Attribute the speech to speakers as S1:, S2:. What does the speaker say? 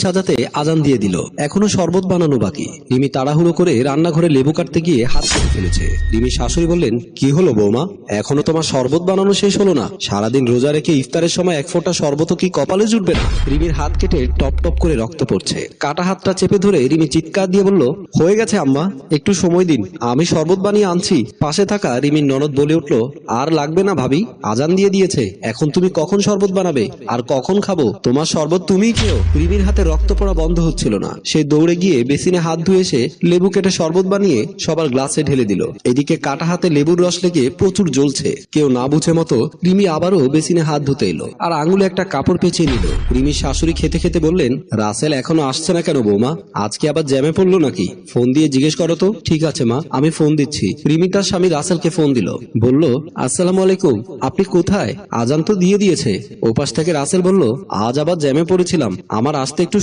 S1: সাজাতে আজান দিয়ে দিল। এখনো শরবত বানানো বাকি। রিমি তাড়াহুড়ো করে রান্নাঘরে লেবু কাটতে গিয়ে হাত কেটে ফেলেছে। রিমির শাশুড়ি বললেন, কি হলো বৌমা, এখনো তোমার শরবত বানানো শেষ হলো না? সারাদিন রোজা রেখে ইফতারের সময় এক ফোঁটা শরবত কি কপালে জুটবে না? রিমির হাত কেটে টপ টপ করে রক্ত পড়ছে। কাটা হাতটা চেপে ধরে রিমি চিৎকার দিয়ে বলল, হয়ে গেছে আম্মা, একটু সময় দিন, আমি শরবত বানিয়ে আনছি। পাশে থাকা রিমির ননদ বলে উঠল, আর লাগবে না ভাবি, আজান দিয়ে দিয়েছে, এখন তুমি কখন শরবত বানাবে আর কখন খাবো? তোমার শরবত তুমিই খেও। রিমির হাতে রক্ত পড়া বন্ধ হচ্ছিল না। সে দৌড়ে গিয়ে বেসিনে হাত ধুয়ে এসে লেবু কেটে শরবত বানিয়ে সবার গ্লাসে ঢেলে দিল। এদিকে কাটা হাতে লেবুর রস লেগে প্রচুর জ্বলছে। কেউ না বুঝে মতো রিমি আবারও বেসিনে হাত ধুতে এলো আর আঙুলে একটা কাপড় পেঁচিয়ে নিল। রিমির শাশুড়ি খেতে খেতে বললেন, রাসেল এখনো আসছে না কেন বৌমা? আজকে আবার জ্যামে পড়লো নাকি? ফোন দিয়ে জিজ্ঞেস করো তো। ঠিক আছে মা, আমি ফোন দিচ্ছি। রিমি তার স্বামী রাসেলকে ফোন দিল। বলল, আসসালামু আলাইকুম, আপনি কোথায়? আজান তো দিয়ে দিয়েছে। ওপাশ থেকে রাসেল বলল, আজ আবার জ্যামে পড়েছিলাম, আমার আসতে একটু